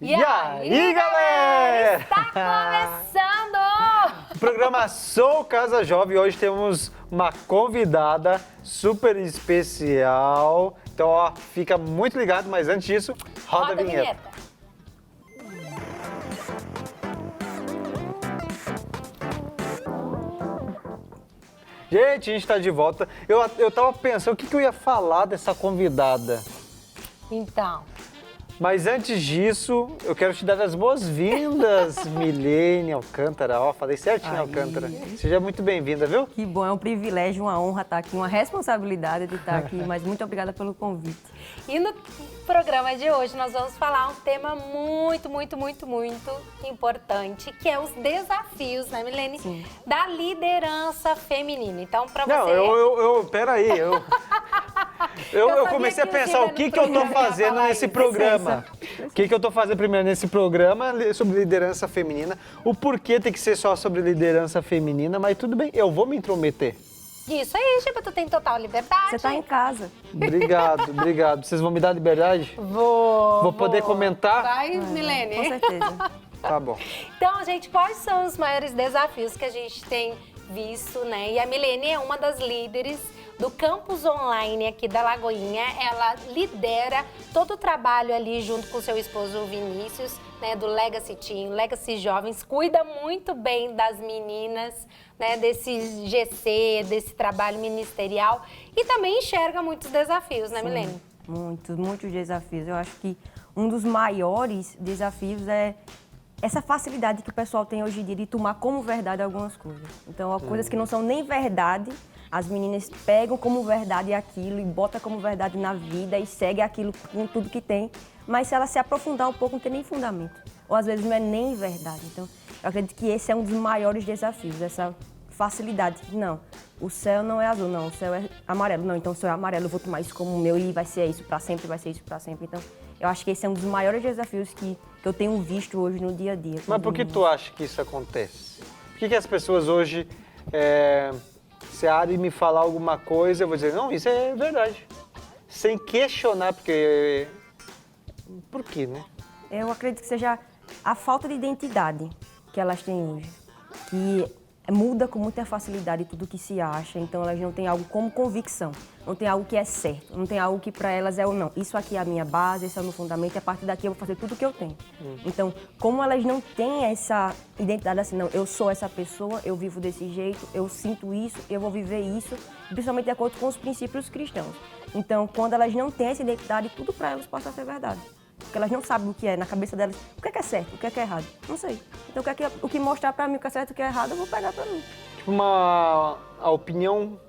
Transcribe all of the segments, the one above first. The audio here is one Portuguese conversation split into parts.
E aí, galera? Está começando! O programa Sou Casa Jovem. Hoje temos uma convidada super especial. Então, ó, fica muito ligado, mas antes disso, roda a vinheta. Gente, a gente tá de volta. Eu tava pensando o que eu ia falar dessa convidada. Então, Mas antes disso, eu quero te dar as boas-vindas, Milene Alcântara. Ó, falei certinho, Alcântara. Seja muito bem-vinda, viu? Que bom, é um privilégio, uma honra estar aqui, uma responsabilidade de estar aqui, mas muito obrigada pelo convite. e no programa de hoje nós vamos falar um tema muito importante, que é os desafios, né, Milene? Sim. Da liderança feminina. Então, pra Não, você... peraí, eu sabia comecei a que eu pensar ia o que no que eu tô programa fazendo falar nesse isso. programa. O que que eu tô fazendo primeiro nesse programa sobre liderança feminina. O porquê tem que ser só sobre liderança feminina, mas tudo bem, eu vou me intrometer. Isso aí, tipo, tu tem total liberdade. Você está em casa. Obrigado. Vocês vão me dar liberdade? Vou poder comentar? Vai, Milene. Com certeza. Tá bom. Então, gente, quais são os maiores desafios que a gente tem visto, né? E a Milene é uma das líderes do campus online aqui da Lagoinha. Ela lidera todo o trabalho ali junto com seu esposo Vinícius, né, do Legacy Team, Legacy Jovens, cuida muito bem das meninas, né, desse GC, desse trabalho ministerial e também enxerga muitos desafios, né, Milene? Muitos desafios. Eu acho que um dos maiores desafios é essa facilidade que o pessoal tem hoje em dia de tomar como verdade algumas coisas. Então, coisas que não são nem verdade, as meninas pegam como verdade aquilo e botam como verdade na vida e seguem aquilo com tudo que tem. Mas se ela se aprofundar um pouco, não tem nem fundamento. Ou às vezes não é nem verdade. Então, eu acredito que esse é um dos maiores desafios, essa facilidade. Não, o céu não é azul, não, o céu é amarelo. Não, então o céu é amarelo, eu vou tomar isso como meu e vai ser isso para sempre, vai ser isso para sempre. Então, eu acho que esse é um dos maiores desafios que eu tenho visto hoje no dia a dia. Mas por que tu acha que isso acontece? Por que as pessoas hoje, se a Ari me falar alguma coisa, eu vou dizer, não, isso é verdade. Sem questionar, porque... Por quê, né? Eu acredito que seja a falta de identidade que elas têm hoje, que muda com muita facilidade tudo que se acha, então elas não têm algo como convicção, não tem algo que é certo, não tem algo que para elas é ou não. Isso aqui é a minha base, esse é o meu fundamento, e a partir daqui eu vou fazer tudo o que eu tenho. Então, como elas não têm essa identidade assim, não, eu sou essa pessoa, eu vivo desse jeito, eu sinto isso, eu vou viver isso, principalmente de acordo com os princípios cristãos. Então, quando elas não têm essa identidade, tudo para elas passa a ser verdade. Porque elas não sabem o que é, na cabeça delas, o que é certo, o que é errado. Não sei. Então, o que mostrar pra mim o que é certo e o que é errado, eu vou pegar pra mim. Tipo a opinião,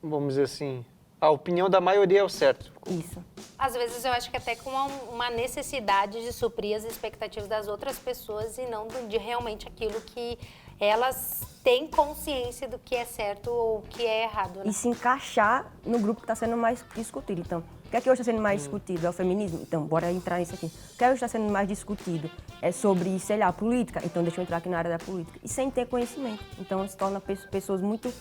vamos dizer assim, a opinião da maioria é o certo. Isso. Às vezes eu acho que até com uma necessidade de suprir as expectativas das outras pessoas e não de realmente aquilo que elas têm consciência do que é certo ou o que é errado, né? E se encaixar no grupo que está sendo mais discutido. Então, o que é que hoje está sendo mais discutido? É o feminismo? Então, bora entrar nisso aqui. O que hoje está sendo mais discutido? É sobre, sei lá, política? Então, deixa eu entrar aqui na área da política. E sem ter conhecimento. Então, se torna pessoas muito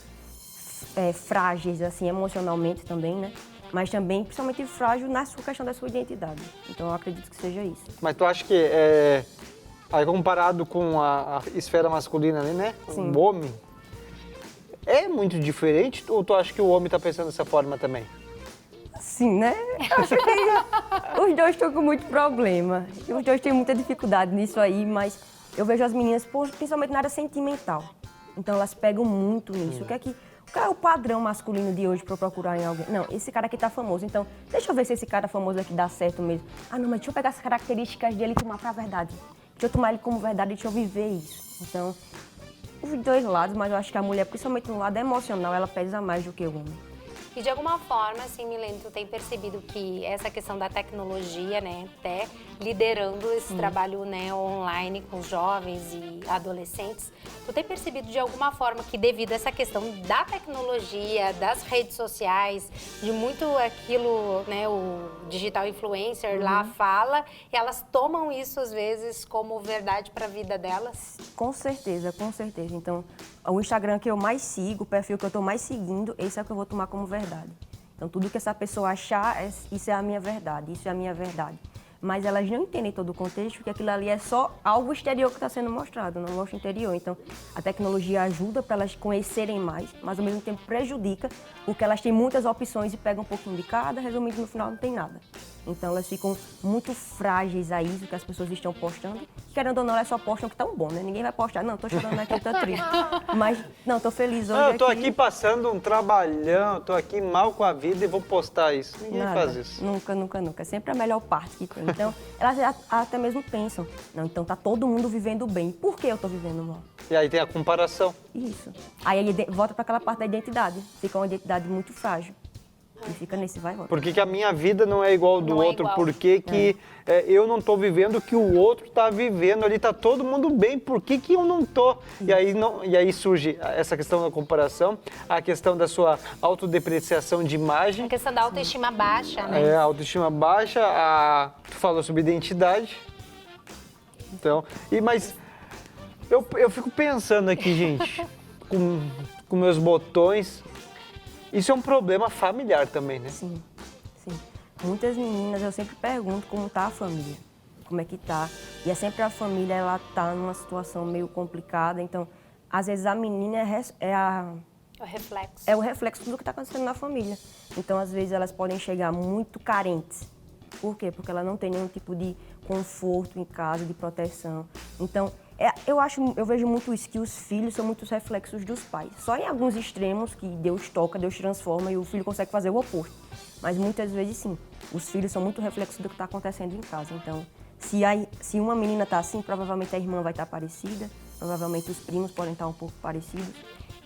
frágeis, assim, emocionalmente também, né? Mas também, principalmente, frágil na questão da sua identidade. Então, eu acredito que seja isso. Mas tu acha que, aí comparado com a esfera masculina ali, né? Sim. O homem, é muito diferente ou tu acha que o homem tá pensando dessa forma também? Sim, né? Eu acho que os dois estão com muito problema. E os dois têm muita dificuldade nisso aí, mas eu vejo as meninas, principalmente na área sentimental. Então elas pegam muito nisso. Qual é o padrão masculino de hoje para eu procurar em alguém? Não, esse cara aqui tá famoso, então deixa eu ver se esse cara famoso aqui dá certo mesmo. Ah, não, mas deixa eu pegar as características dele e tomar pra verdade. Deixa eu tomar ele como verdade e deixa eu viver isso. Então, os dois lados, mas eu acho que a mulher, principalmente no lado emocional, ela pesa mais do que o homem. E de alguma forma, assim, Milene, tu tem percebido que essa questão da tecnologia, né, até liderando esse trabalho, né, online com os jovens e adolescentes, tu tem percebido de alguma forma que devido a essa questão da tecnologia, das redes sociais, de muito aquilo, né, o digital influencer lá fala, e elas tomam isso às vezes como verdade para a vida delas? Com certeza, com certeza. Então, o Instagram que eu mais sigo, o perfil que eu estou mais seguindo, esse é o que eu vou tomar como verdade. Então, tudo que essa pessoa achar, isso é a minha verdade, isso é a minha verdade. mas elas não entendem todo o contexto, porque aquilo ali é só algo exterior que está sendo mostrado, não mostra o interior. Então, a tecnologia ajuda para elas conhecerem mais, mas ao mesmo tempo prejudica, porque elas têm muitas opções e pegam um pouquinho de cada, resumindo, no final não tem nada. Então, elas ficam muito frágeis a isso que as pessoas estão postando. Querendo ou não, elas só postam que tão bom, né? Ninguém vai postar, não, tô chorando aqui, tô triste. Mas, não, tô feliz hoje. Não, eu tô aqui passando um trabalhão, tô aqui mal com a vida e vou postar isso. Ninguém faz isso. Nunca, nunca, nunca. É sempre a melhor parte que tem. Então, elas até mesmo pensam, não, então tá todo mundo vivendo bem. Por que eu tô vivendo mal? E aí tem a comparação. Isso. Aí volta para aquela parte da identidade. Fica uma identidade muito frágil. E fica nesse vai e volta. Por que a minha vida não é igual ao do Não é outro? igual. Por que eu não tô vivendo o que o outro tá vivendo? Ali tá todo mundo bem, por que eu não tô? E aí surge essa questão da comparação, a questão da sua autodepreciação de imagem. A questão da autoestima baixa, né? A autoestima baixa, tu falou sobre identidade. Então, mas eu fico pensando aqui, gente, com meus botões. Isso é um problema familiar também, né? Sim, sim. Muitas meninas, eu sempre pergunto como tá a família, como é que tá. E é sempre a família, ela tá numa situação meio complicada, então, às vezes a menina O reflexo. é o reflexo do que está acontecendo na família. Então, às vezes, elas podem chegar muito carentes. Por quê? Porque ela não tem nenhum tipo de conforto em casa, de proteção. Então, eu vejo muito isso, que os filhos são muitos reflexos dos pais. Só em alguns extremos que Deus toca, Deus transforma e o filho consegue fazer o oposto. Mas muitas vezes, sim, os filhos são muito reflexos do que está acontecendo em casa. Então, se uma menina está assim, provavelmente a irmã vai estar parecida, provavelmente os primos podem estar um pouco parecidos.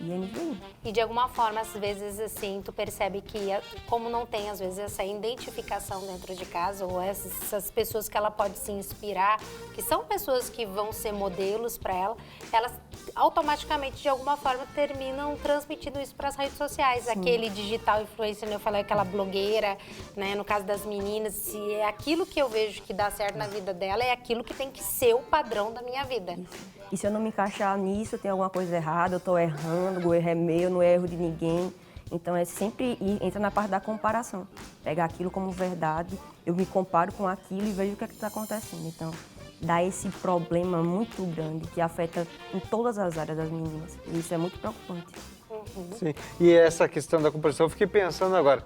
E é nisso aí. E de alguma forma, às vezes, assim, tu percebe que, como não tem, às vezes, essa identificação dentro de casa, ou essas pessoas que ela pode se inspirar, que são pessoas que vão ser modelos para ela, elas automaticamente, de alguma forma, terminam transmitindo isso para as redes sociais. Sim. Aquele digital influencer, eu falei, aquela blogueira, né, no caso das meninas, se é aquilo que eu vejo que dá certo na vida dela, é aquilo que tem que ser o padrão da minha vida. Isso. E se eu não me encaixar nisso, tem alguma coisa errada, eu estou errando, o erro é meu, não é erro de ninguém. Então, é sempre entra na parte da comparação. Pegar aquilo como verdade, eu me comparo com aquilo e vejo o que é que está acontecendo. Então, dá esse problema muito grande que afeta em todas as áreas das meninas. E isso é muito preocupante. Uhum. Sim. E essa questão da comparação, eu fiquei pensando agora.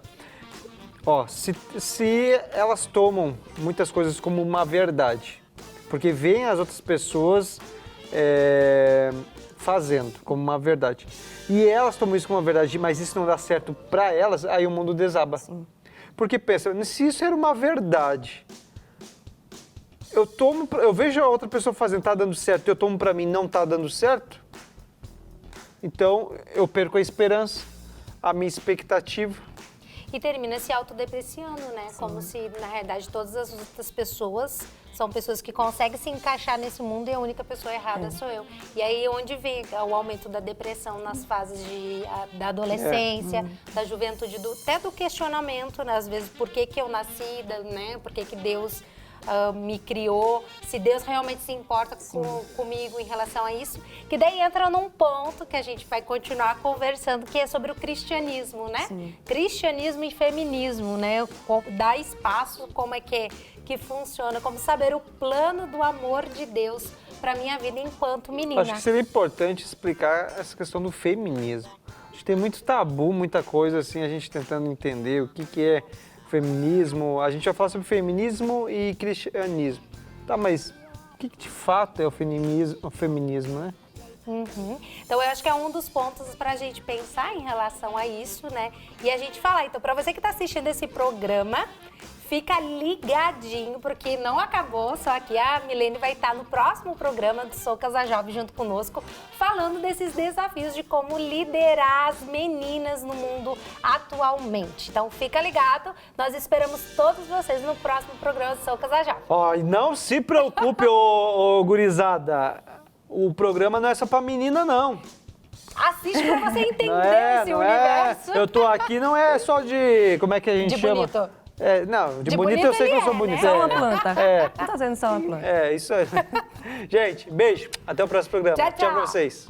Se elas tomam muitas coisas como uma verdade, porque veem as outras pessoas fazendo como uma verdade. E elas tomam isso como uma verdade, mas isso não dá certo para elas, aí o mundo desaba. Sim. Porque pensa, se isso era uma verdade, eu vejo a outra pessoa fazendo, tá dando certo, eu tomo para mim, não tá dando certo, então eu perco a esperança, a minha expectativa. E termina se autodepreciando, né? Sim. Como se, na realidade, todas as outras pessoas são pessoas que conseguem se encaixar nesse mundo e a única pessoa errada sou eu. E aí onde vem o aumento da depressão nas fases da adolescência, da juventude, até do questionamento, né? Às vezes, por que eu nasci, né? Por que Deus me criou, se Deus realmente se importa comigo em relação a isso, que daí entra num ponto que a gente vai continuar conversando, que é sobre o cristianismo, né? Sim. Cristianismo e feminismo, né? Dar espaço, como é que funciona, como saber o plano do amor de Deus para minha vida enquanto menina. Acho que seria importante explicar essa questão do feminismo. Acho que tem muito tabu, muita coisa assim, a gente tentando entender o que é feminismo. A gente vai falar sobre feminismo e cristianismo. Tá, mas o que de fato é o feminismo, né? Uhum. Então, eu acho que é um dos pontos para a gente pensar em relação a isso, né? E a gente falar. Então, para você que está assistindo esse programa, fica ligadinho, porque não acabou, só que a Milene vai estar no próximo programa do Sou Casa Jovem junto conosco, falando desses desafios de como liderar as meninas no mundo atualmente. Então fica ligado, nós esperamos todos vocês no próximo programa do Sou Casa Jovem. E não se preocupe, ô gurizada, o programa não é só pra menina, não. Assiste pra você entender esse universo. Eu tô aqui, não é só de, como é que a gente chama? Bonito. Não, de bonito eu sei que eu sou bonito. Né? Só uma planta. Não tá sendo só uma planta. Isso aí. Gente, beijo. Até o próximo programa. Tchau, tchau. Tchau pra vocês.